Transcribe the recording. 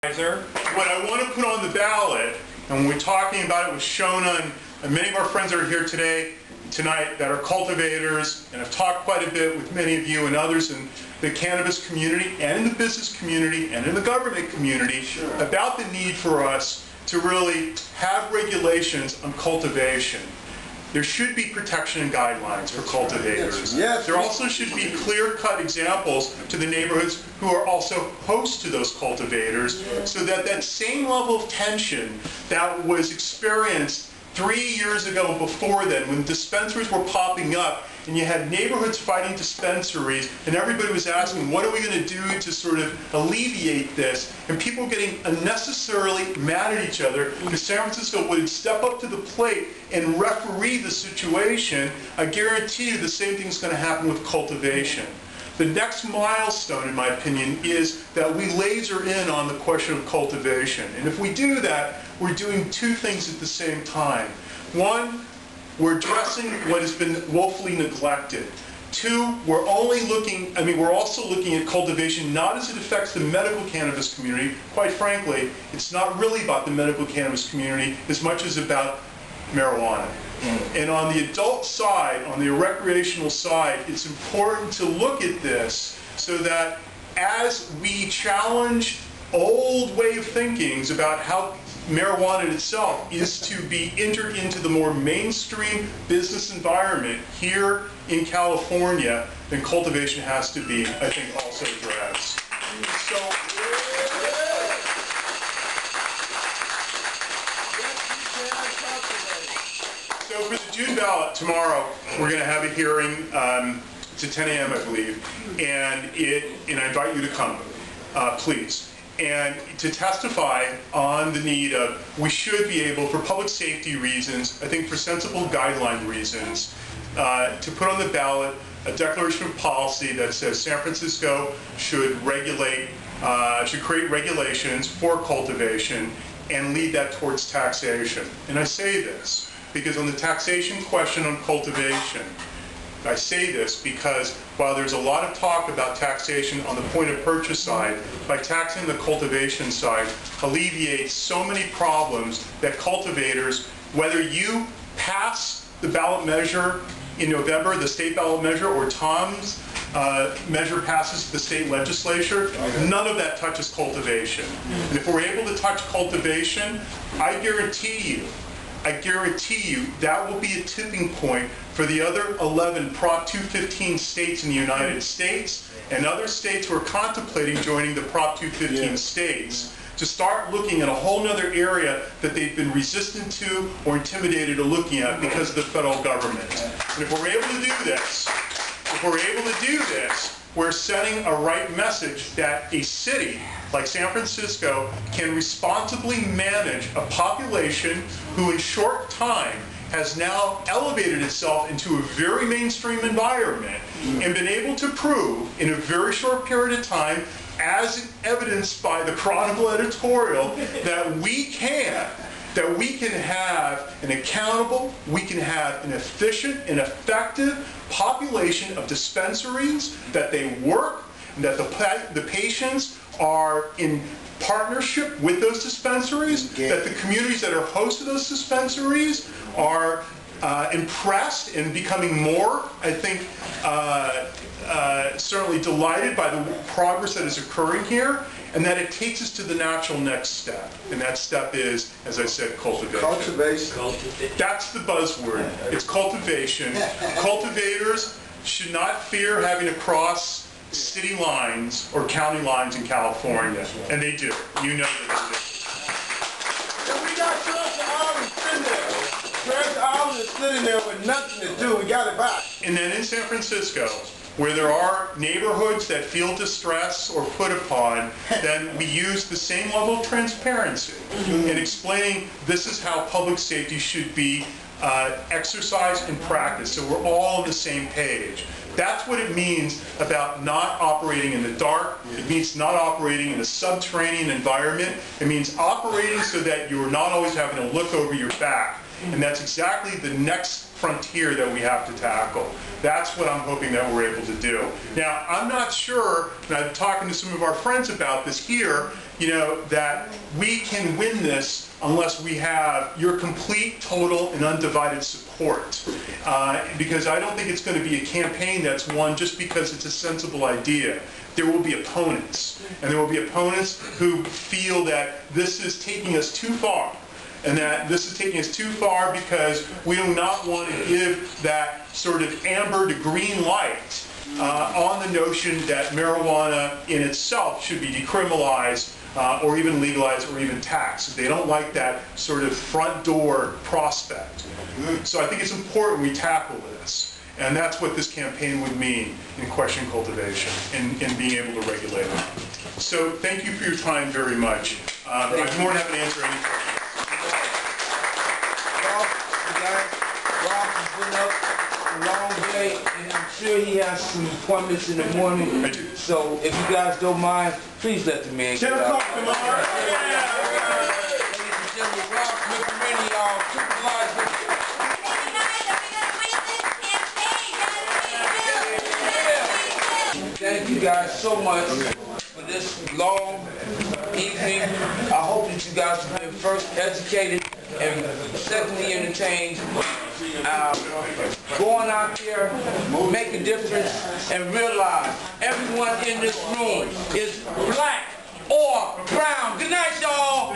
What I want to put on the ballot, and when we're talking about it, was shown on many of our friends that are here tonight that are cultivators, and I've talked quite a bit with many of you and others in the cannabis community and in the business community and in the government community about the need for us to really have regulations on cultivation. There should be protection and guidelines for cultivators. Yes. There also should be clear-cut examples to the neighborhoods who are also host to those cultivators, so that that same level of tension that was experienced 3 years ago and before then, when dispensaries were popping up and you had neighborhoods fighting dispensaries and everybody was asking, what are we going to do to sort of alleviate this? And people getting unnecessarily mad at each other because San Francisco would step up to the plate and referee the situation. I guarantee you the same thing is going to happen with cultivation. The next milestone, in my opinion, is that we laser in on the question of cultivation. And if we do that, we're doing two things at the same time. One, we're addressing what has been woefully neglected. Two, we're also looking at cultivation not as it affects the medical cannabis community. Quite frankly, it's not really about the medical cannabis community as much as about marijuana. And on the adult side, on the recreational side, it's important to look at this so that as we challenge old way of thinkings about how marijuana itself is to be entered into the more mainstream business environment here in California, then cultivation has to be, I think, also addressed. So for the June ballot tomorrow, we're going to have a hearing. It's at 10 a.m. I believe, and I invite you to come, please, and to testify on the need of, we should be able, for public safety reasons, I think for sensible guideline reasons, to put on the ballot a declaration of policy that says San Francisco should create regulations for cultivation and lead that towards taxation. And I say this because on the taxation question on cultivation, I say this because while there's a lot of talk about taxation on the point of purchase side, by taxing the cultivation side alleviates so many problems that cultivators, whether you pass the ballot measure in November, the state ballot measure, or Tom's measure passes the state legislature, none of that touches cultivation. And if we're able to touch cultivation, I guarantee you that will be a tipping point for the other 11 Prop 215 states in the United States and other states who are contemplating joining the Prop 215 states to start looking at a whole other area that they've been resistant to or intimidated to looking at because of the federal government. And if we're able to do this, we're sending a right message that a city like San Francisco can responsibly manage a population who in short time has now elevated itself into a very mainstream environment and been able to prove in a very short period of time, as evidenced by the Chronicle editorial, that we can have an accountable, we can have an efficient and effective population of dispensaries, that they work, and that the patients are in partnership with those dispensaries, that the communities that are host to those dispensaries are impressed and becoming more, I think, certainly delighted by the progress that is occurring here, and that it takes us to the natural next step. And that step is, as I said, cultivation. That's the buzzword. It's cultivation. Cultivators should not fear having to cross city lines or county lines in California. And they do. You know that they do. And we got Treasure Island sitting there. Treasure Island is sitting there with nothing to do. We got it back. And then in San Francisco, where there are neighborhoods that feel distress or put upon, then we use the same level of transparency in explaining this is how public safety should be exercised and practiced, so we're all on the same page. That's what it means about not operating in the dark. It means not operating in a subterranean environment. It means operating so that you're not always having to look over your back. And that's exactly the next frontier that we have to tackle. That's what I'm hoping that we're able to do. Now, I'm not sure, and I'm talking to some of our friends about this here, that we can win this unless we have your complete, total, and undivided support. Because I don't think it's going to be a campaign that's won just because it's a sensible idea. There will be opponents, and there will be opponents who feel that this is taking us too far, and that this is taking us too far because we do not want to give that sort of amber to green light on the notion that marijuana in itself should be decriminalized or even legalized or even taxed. They don't like that sort of front door prospect. So I think it's important we tackle this. And that's what this campaign would mean in question cultivation and being able to regulate it. So thank you for your time very much. I'm more than happy to answer any questions. Rob has been up a long day, and I'm sure he has some appointments in the morning. I do. So if you guys don't mind, please let the man get out. 10 o'clock tomorrow. Ladies and gentlemen, Rob McMurray, y'all, supervisor. Thank you guys so much for this long evening. I hope that you guys have been first educated and secondly entertained. Going out there, make a difference, and realize everyone in this room is black or brown. Good night, y'all.